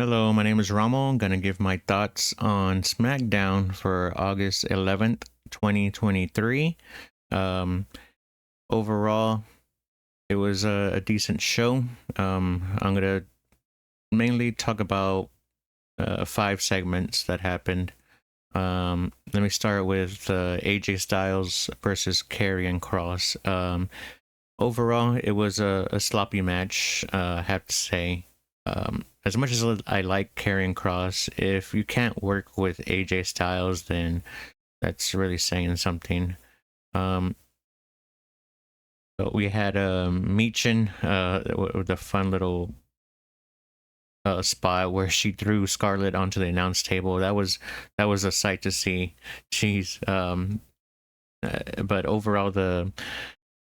Hello, my name is Rommel. I'm going to give my thoughts on SmackDown for August 11th, 2023. Um, Overall, it was a decent show. I'm going to mainly talk about five segments that happened. Let me start with AJ Styles versus Karrion Cross. Overall, it was a sloppy match, I have to say. As much as I like Karrion Cross, if you can't work with AJ Styles, then that's really saying something. Um, but we had Michin with a fun little spot where she threw Scarlett onto the announce table. That was a sight to see. Jeez. But overall, in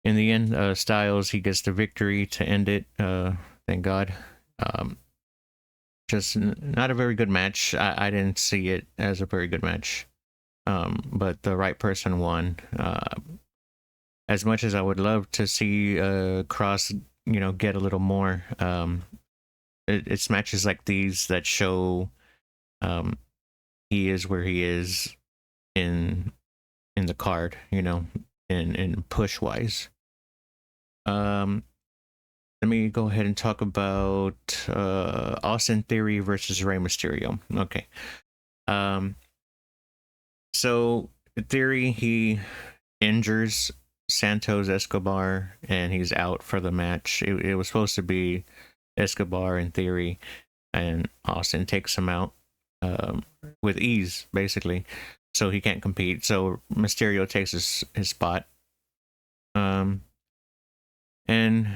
the end, Styles he gets the victory to end it. Thank God. Um, just not a very good match. I didn't see it as a very good match. But the right person won. As much as I would love to see Cross, get a little more. It's matches like these that show he is where he is in the card. In push wise. Um, Let me go ahead and talk about Austin Theory versus Rey Mysterio. Okay. So Theory he injures Santos Escobar and he's out for the match. It was supposed to be Escobar in Theory, and Austin takes him out with ease, basically. So he can't compete. So Mysterio takes his spot. And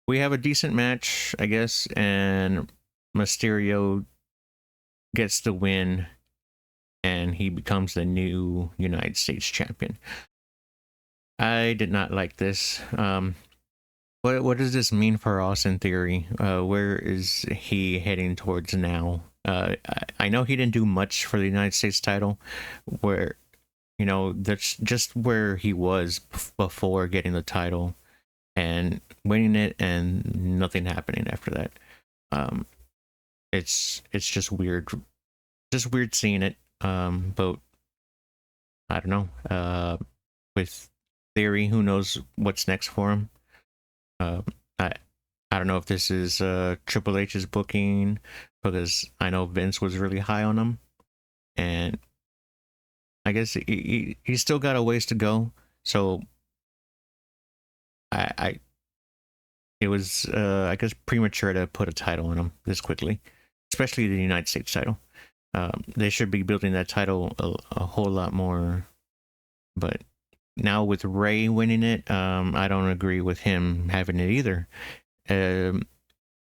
we have a decent match, I guess, and Mysterio gets the win, and he becomes the new United States champion. I did not like this. What does this mean for Austin Theory? Where is he heading towards now? I know he didn't do much for the United States title, where that's just where he was before getting the title and winning it, and nothing happening after that. It's just weird, seeing it. But I don't know. With Theory, who knows what's next for him? I don't know if this is Triple H's booking, because I know Vince was really high on him, and I guess he's still got a ways to go. So it was I guess premature to put a title on him this quickly, especially the United States title. They should be building that title a whole lot more. But now with Ray winning it, I don't agree with him having it either.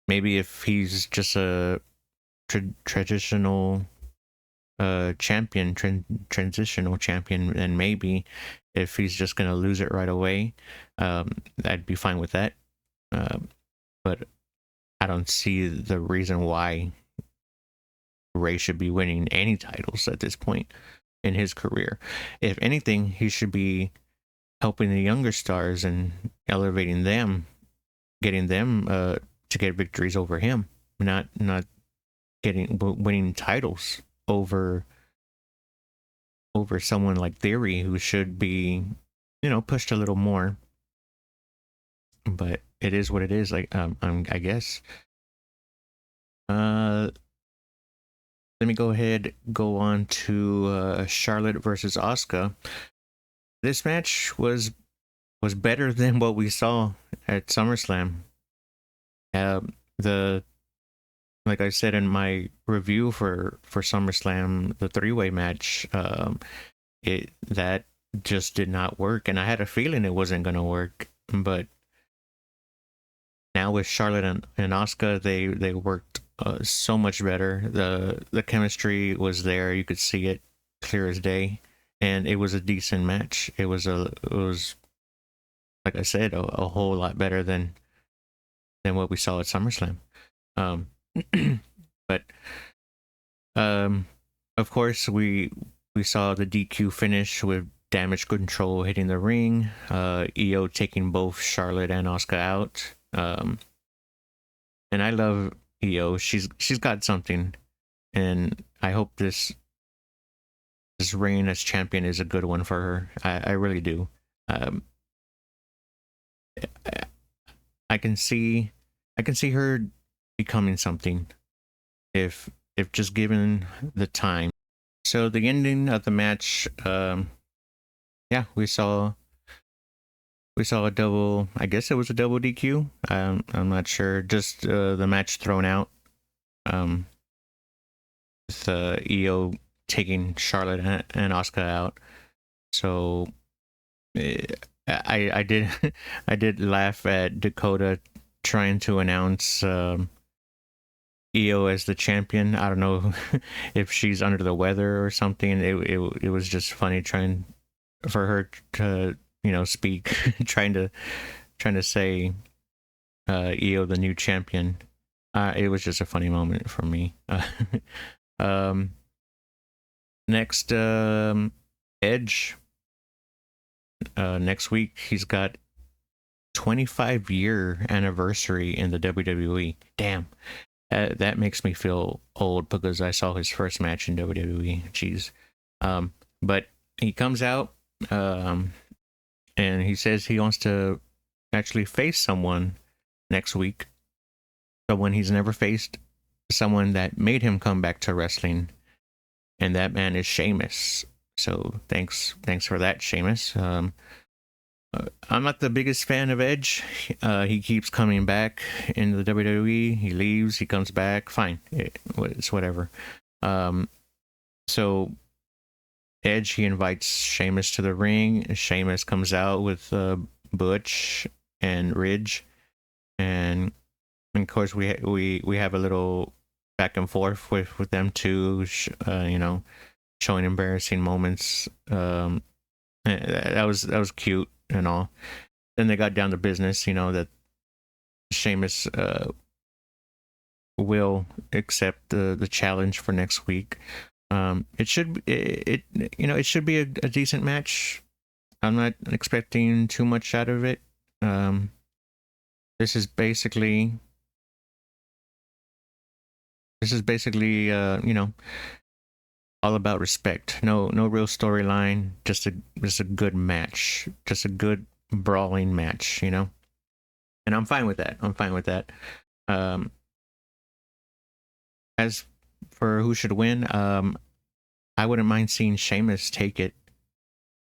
Maybe if he's just a traditional champion, transitional champion, then maybe if he's just gonna lose it right away, I'd be fine with that. But I don't see the reason why Ray should be winning any titles at this point in his career. If anything, he should be helping the younger stars and elevating them, getting them to get victories over him, not winning titles over someone like Theory, who should be pushed a little more. But it is what it is. Like I guess. Let me go on to Charlotte versus Asuka. This match was better than what we saw at SummerSlam. The Like I said in my review for SummerSlam, the three-way match, that just did not work, and I had a feeling it wasn't going to work. But now with Charlotte and Asuka, they worked so much better. The chemistry was there; you could see it clear as day, and it was a decent match. It was like I said, a whole lot better than what we saw at SummerSlam. But of course we saw the DQ finish with Damage Control hitting the ring, EO taking both Charlotte and Asuka out. And I love EO. She's got something, and I hope this reign as champion is a good one for her. I really do. Um, I can see her becoming something if just given the time. So the ending of the match, yeah, we saw a double. I guess it was a double DQ. I'm not sure. Just the match thrown out. With EO taking Charlotte and Asuka out. So I did I did laugh at Dakota trying to announce EO as the champion. I don't know if she's under the weather or something. It was just funny trying for her to speak, trying to say EO the new champion. It was just a funny moment for me. Next, Edge. Next week he's got 25-year anniversary in the WWE. Damn. That makes me feel old because I saw his first match in WWE. Jeez. But he comes out and he says he wants to actually face someone next week. Someone he's never faced. Someone that made him come back to wrestling. And that man is Sheamus. So thanks for that, Sheamus. I'm not the biggest fan of Edge. He keeps coming back in the WWE. He leaves, he comes back. Fine, it's whatever. So Edge, he invites Sheamus to the ring. Sheamus comes out with Butch and Ridge, and of course we have a little back and forth with them too. Showing embarrassing moments. That was cute and all. Then they got down to business, that Sheamus will accept the challenge for next week. It should be a decent match. I'm not expecting too much out of it. This is basically all about respect. No real storyline. Just a good match. Just a good brawling match. And I'm fine with that. As for who should win, I wouldn't mind seeing Sheamus take it,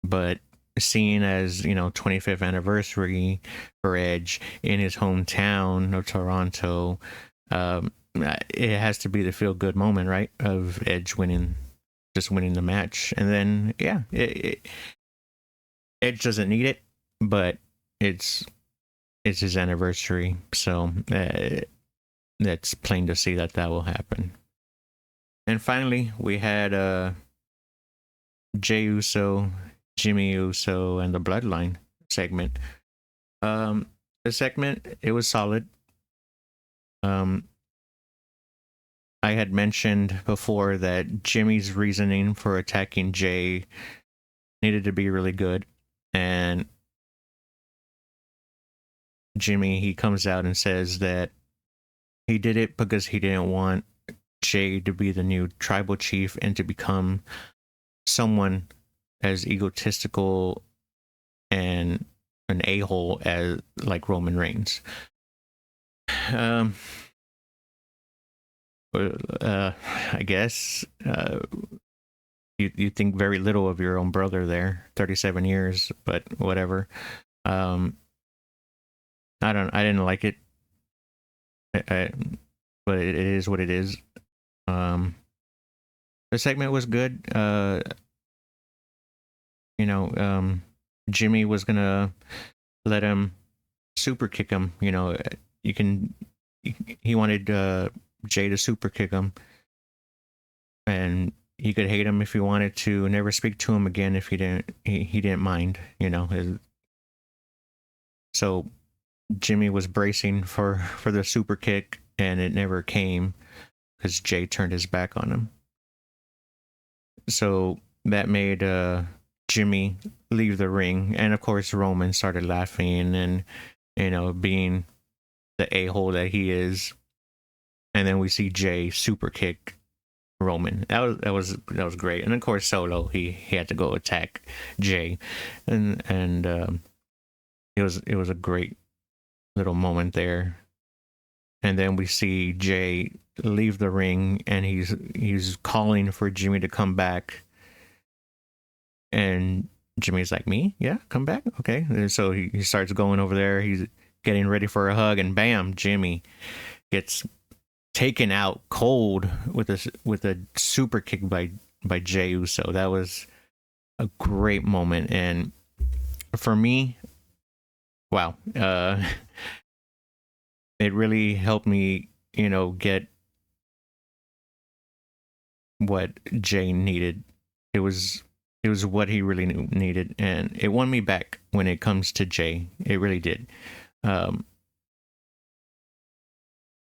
but seeing as 25th anniversary for Edge in his hometown of Toronto, it has to be the feel good moment, right? Of Edge winning the match. And then Edge doesn't need it, but it's his anniversary, so that's plain to see that will happen. And finally we had Jey Uso, Jimmy Uso, and the Bloodline segment. The segment, it was solid. I had mentioned before that Jimmy's reasoning for attacking Jey needed to be really good. And Jimmy, he comes out and says that he did it because he didn't want Jey to be the new tribal chief and to become someone as egotistical and an a-hole as like Roman Reigns. I guess you think very little of your own brother there. 37 years, but whatever. I didn't like it. But it is what it is. The segment was good. Jimmy was gonna let him super kick him. He wanted Jey to super kick him, and he could hate him if he wanted to, never speak to him again if he didn't mind, so Jimmy was bracing for the super kick, and it never came because Jey turned his back on him. So that made Jimmy leave the ring, and of course Roman started laughing and being the a-hole that he is. and then we see Jay super kick Roman. That was great. And of course, Solo he had to go attack Jay, and it was a great little moment there. And then we see Jay leave the ring, and he's calling for Jimmy to come back, and Jimmy's like, me? Yeah, come back? Okay. And so he starts going over there. He's getting ready for a hug, and bam, Jimmy gets taken out cold with a super kick by Jey Uso. That was a great moment, and for me, wow, it really helped me, get what Jey needed. It was what he really needed, and it won me back when it comes to Jey. It really did.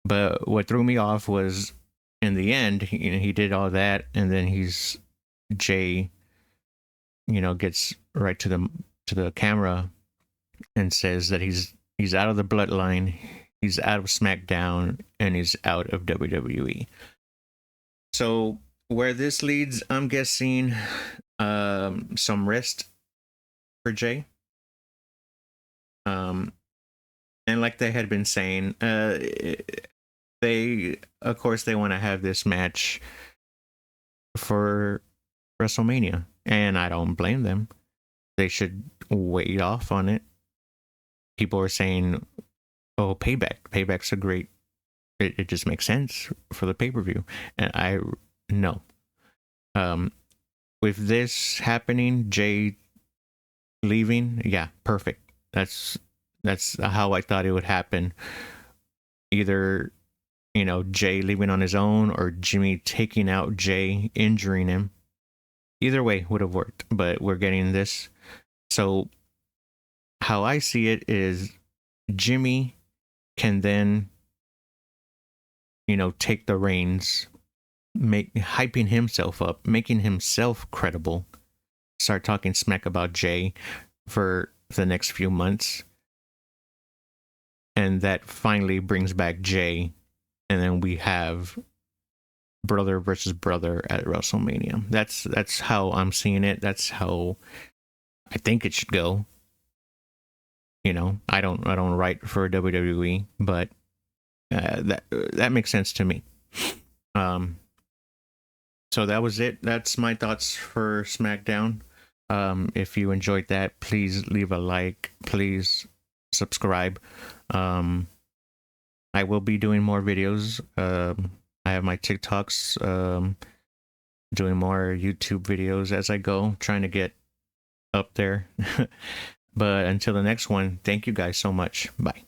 But what threw me off was in the end, he did all that, and then Jey, gets right to the camera and says that he's out of the bloodline, he's out of SmackDown, and he's out of WWE. So where this leads, I'm guessing some rest for Jey. And like they had been saying, they want to have this match for WrestleMania, and I don't blame them. They should wait off on it. People are saying, oh, Payback's a great, it just makes sense for the pay-per-view. And I no. With this happening, Jey leaving, yeah, perfect. That's how I thought it would happen. Either, Jey leaving on his own, or Jimmy taking out Jey, injuring him. Either way would have worked, but we're getting this. So how I see it is Jimmy can then, take the reins, hyping himself up, making himself credible, start talking smack about Jey for the next few months. And that finally brings back Jey, and then we have brother versus brother at WrestleMania. That's how I'm seeing it. That's how I think it should go. I don't write for WWE, but that makes sense to me. So that was it. That's my thoughts for SmackDown. If you enjoyed that, please leave a like. Please subscribe. I will be doing more videos. I have my TikToks, doing more YouTube videos as I go, trying to get up there. But until the next one, thank you guys so much. Bye.